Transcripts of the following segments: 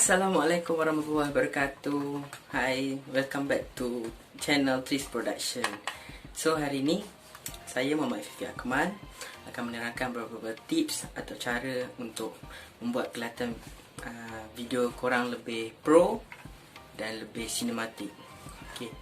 Assalamualaikum warahmatullahi wabarakatuh. Hi, welcome back to channel Tris Production. So hari ni saya Muhammad Fifi Akmal akan menerangkan beberapa tips atau cara untuk membuat kelihatan video korang lebih pro dan lebih sinematik. Okay.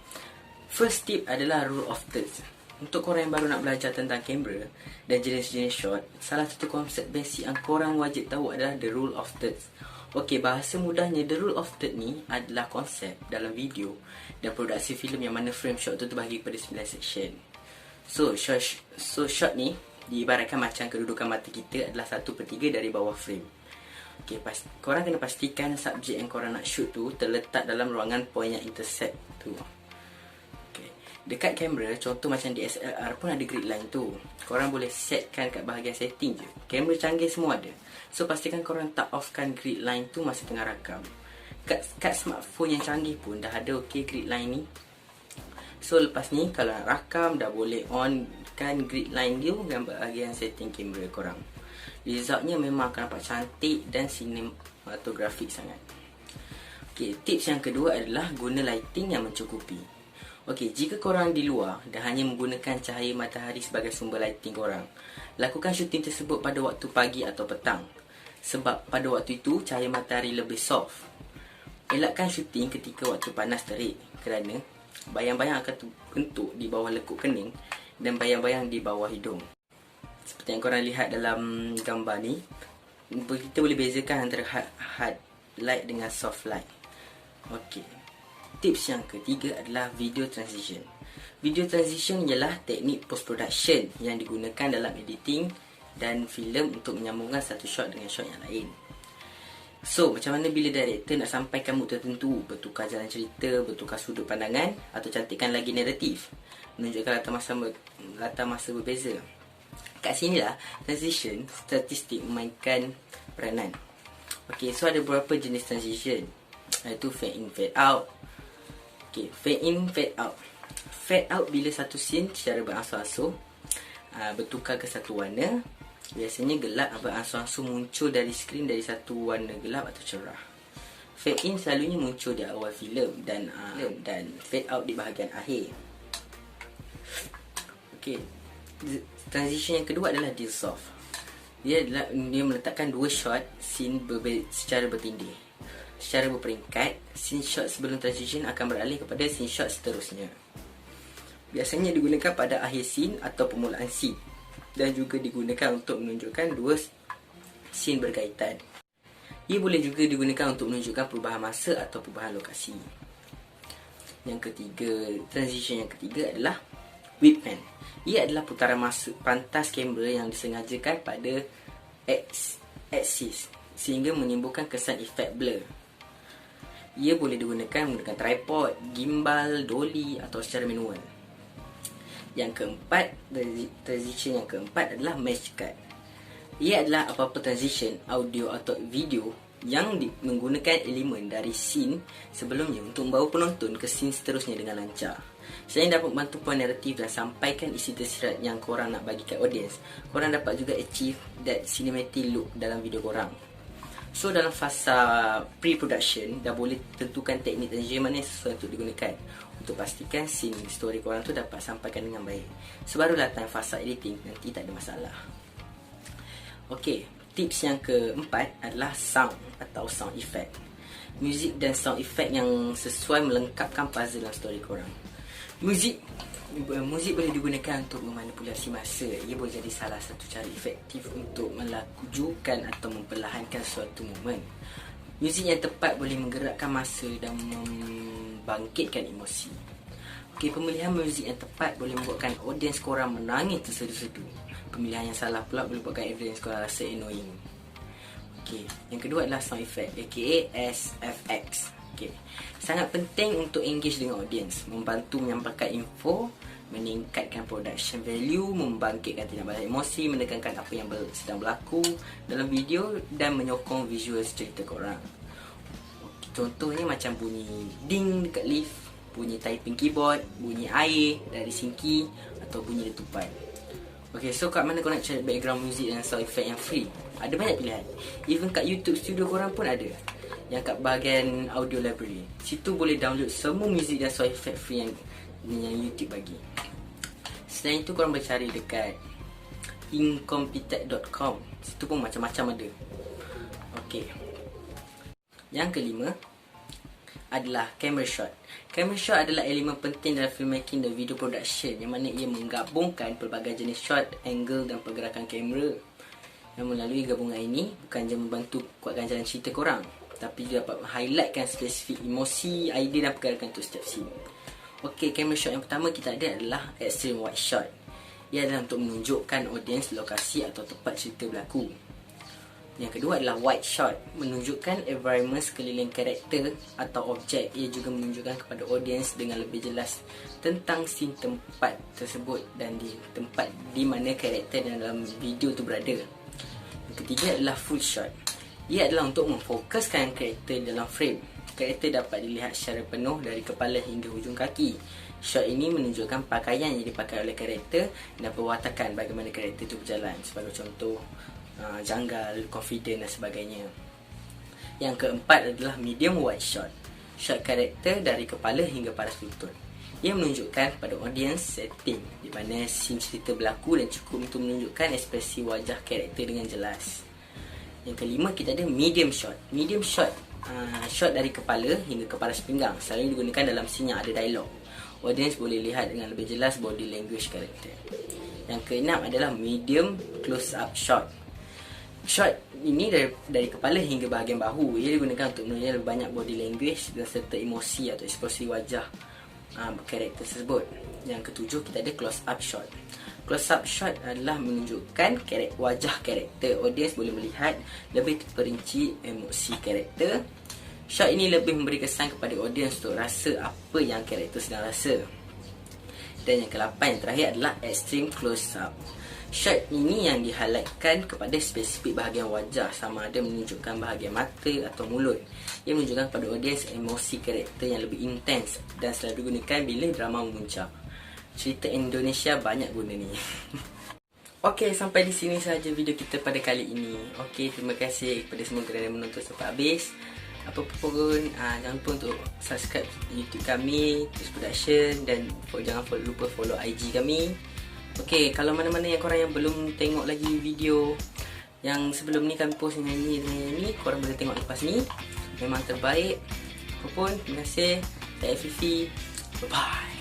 First tip adalah rule of thirds. Untuk korang yang baru nak belajar tentang kamera dan jenis-jenis shot, salah satu konsep basic yang korang wajib tahu adalah the rule of thirds. Okey, bahasa mudahnya, the rule of third ni adalah konsep dalam video dan produksi filem yang mana frame shot tu terbahagi kepada 9 section. So shot ni diibaratkan macam kedudukan mata kita adalah 1/3 dari bawah frame. Okey, korang kena pastikan subjek yang korang nak shoot tu terletak dalam ruangan point yang intersect tu. Dekat kamera, contoh macam DSLR pun ada grid line tu. Korang boleh setkan kat bahagian setting je. Kamera canggih semua ada. So pastikan korang tak offkan grid line tu masa tengah rakam. Kat smartphone yang canggih pun dah ada grid line ni. So lepas ni kalau nak rakam dah boleh on kan grid line dia dan bahagian setting kamera korang. Resultnya memang akan nampak cantik dan cinematografik sangat. Okay, tips yang kedua adalah guna lighting yang mencukupi. Okey, jika korang di luar dan hanya menggunakan cahaya matahari sebagai sumber lighting korang, lakukan syuting tersebut pada waktu pagi atau petang. Sebab pada waktu itu cahaya matahari lebih soft. Elakkan syuting ketika waktu panas terik kerana bayang-bayang akan terbentuk di bawah lekuk kening dan bayang-bayang di bawah hidung. Seperti yang korang lihat dalam gambar ni, kita boleh bezakan antara hard light dengan soft light. Okey. Tips yang ketiga adalah video transition. Video transition ialah teknik post-production yang digunakan dalam editing dan filem untuk menyambungkan satu shot dengan shot yang lain. So, macam mana bila director nak sampaikan mood tertentu, bertukar jalan cerita, bertukar sudut pandangan atau cantikkan lagi naratif, menunjukkan latar masa berbeza. Kat sinilah transition statistik memainkan peranan. Okay, so ada beberapa jenis transition, iaitu fade in, fade out. Okay, fade in, fade out. Fade out bila satu scene secara berangsur-angsur bertukar ke satu warna. Biasanya gelap berangsur-angsur muncul dari skrin dari satu warna gelap atau cerah. Fade in selalunya muncul di awal filem dan fade out di bahagian akhir. Okay, transition yang kedua adalah dissolve. Dia meletakkan dua shot scene secara bertindih. Secara berperingkat, scene shot sebelum transition akan beralih kepada scene shot seterusnya. Biasanya digunakan pada akhir scene atau permulaan scene dan juga digunakan untuk menunjukkan dua scene berkaitan. Ia boleh juga digunakan untuk menunjukkan perubahan masa atau perubahan lokasi. Yang ketiga, transition yang ketiga adalah whip pan. Ia adalah putaran masa pantas kamera yang disengajakan pada axis sehingga menimbulkan kesan efek blur. Ia boleh digunakan menggunakan tripod, gimbal, dolly atau secara manual. Yang keempat, transition yang keempat adalah match cut. Ia adalah apa-apa transition audio atau video yang menggunakan elemen dari scene sebelumnya untuk membawa penonton ke scene seterusnya dengan lancar. Selain dapat membantu puan naratif dan sampaikan isi tersirat yang korang nak bagi kat audience, korang dapat juga achieve that cinematic look dalam video korang. So dalam fasa pre-production dah boleh tentukan teknik transition mana sesuai untuk digunakan untuk pastikan scene story korang tu dapat sampaikan dengan baik. Sebarulah time fasa editing nanti tak ada masalah. Okey, tips yang keempat adalah sound atau sound effect. Music dan sound effect yang sesuai melengkapkan puzzle dalam story korang. Muzik boleh digunakan untuk memanipulasi masa. Ia boleh jadi salah satu cara efektif untuk melajukan atau memperlahankan suatu momen. Muzik yang tepat boleh menggerakkan masa dan membangkitkan emosi. Okey, pemilihan muzik yang tepat boleh membuatkan audiens korang menangis tersedu-sedu. Pemilihan yang salah pula boleh membuatkan audiens korang rasa annoying. Okey, yang kedua adalah sound effect, aka SFX. Okay. Sangat penting untuk engage dengan audience, membantu menyampaikan info, meningkatkan production value, membangkitkan tindak balik emosi, menekankan apa yang sedang berlaku dalam video dan menyokong visual cerita korang. Okay. Contohnya macam bunyi ding dekat lift, bunyi typing keyboard, bunyi air dari sinki atau bunyi letupan. Okay, so kat mana korang nak cari background music dan sound effect yang free? Ada banyak pilihan. Even kat YouTube studio korang pun ada. yang kat bahagian audio library. Situ boleh download semua muzik dan sound effect free yang YouTube bagi. Selain itu korang boleh cari dekat incompetech.com. Situ pun macam-macam ada. Okey. Yang kelima adalah camera shot. Camera shot adalah elemen penting dalam filmmaking dan video production, yang mana ia menggabungkan pelbagai jenis shot, angle dan pergerakan kamera. Yang melalui gabungan ini bukan je membantu kuatkan jalan cerita korang, tapi juga dapat highlightkan spesifik emosi, idea dan pergerakan untuk setiap scene. Okey, camera shot yang pertama kita ada adalah extreme wide shot. Ia adalah untuk menunjukkan audiens, lokasi atau tempat cerita berlaku. Yang kedua adalah wide shot, menunjukkan environment sekeliling karakter atau objek. Ia juga menunjukkan kepada audiens dengan lebih jelas tentang scene tempat tersebut dan di tempat di mana karakter dalam video itu berada. Yang ketiga adalah full shot. Ia adalah untuk memfokuskan karakter dalam frame. Karakter dapat dilihat secara penuh dari kepala hingga hujung kaki. Shot ini menunjukkan pakaian yang dipakai oleh karakter dan perwatakan bagaimana karakter itu berjalan. Sebagai contoh, janggal, confident dan sebagainya. Yang keempat adalah medium wide shot. Shot karakter dari kepala hingga paras lutut. Ia menunjukkan pada audiens setting di mana scene cerita berlaku dan cukup untuk menunjukkan ekspresi wajah karakter dengan jelas. Yang kelima kita ada medium shot. Medium shot, shot dari kepala hingga ke paras pinggang, selalu digunakan dalam scene yang ada dialog. Audiens boleh lihat dengan lebih jelas body language karakter. Yang keenam adalah medium close up shot. Shot ini dari kepala hingga bahagian bahu. Ia digunakan untuk menunjukkan lebih banyak body language dan serta emosi atau ekspresi wajah karakter tersebut. Yang ketujuh kita ada close up shot. Close up shot adalah menunjukkan wajah karakter. Audiens boleh melihat lebih terperinci emosi karakter. Shot ini lebih memberi kesan kepada audiens untuk rasa apa yang karakter sedang rasa. Dan yang ke-8 yang terakhir adalah extreme close up. Shot ini yang di-highlightkan kepada spesifik bahagian wajah, sama ada menunjukkan bahagian mata atau mulut. Ia menunjukkan kepada audiens emosi karakter yang lebih intens dan selalu digunakan bila drama memuncak. Cerita Indonesia banyak guna ni. Okey, sampai di sini sahaja video kita pada kali ini. Okey, terima kasih kepada semua kerana menonton sampai habis. Apa pun, jangan lupa untuk subscribe YouTube kami, Terus Production, dan jangan lupa follow IG kami. Okey, kalau mana-mana yang korang yang belum tengok lagi video yang sebelum ni kami post dengan ini, korang boleh tengok lepas ni. Memang terbaik. Apa pun, terima kasih. Saya Fifi. Bye-bye.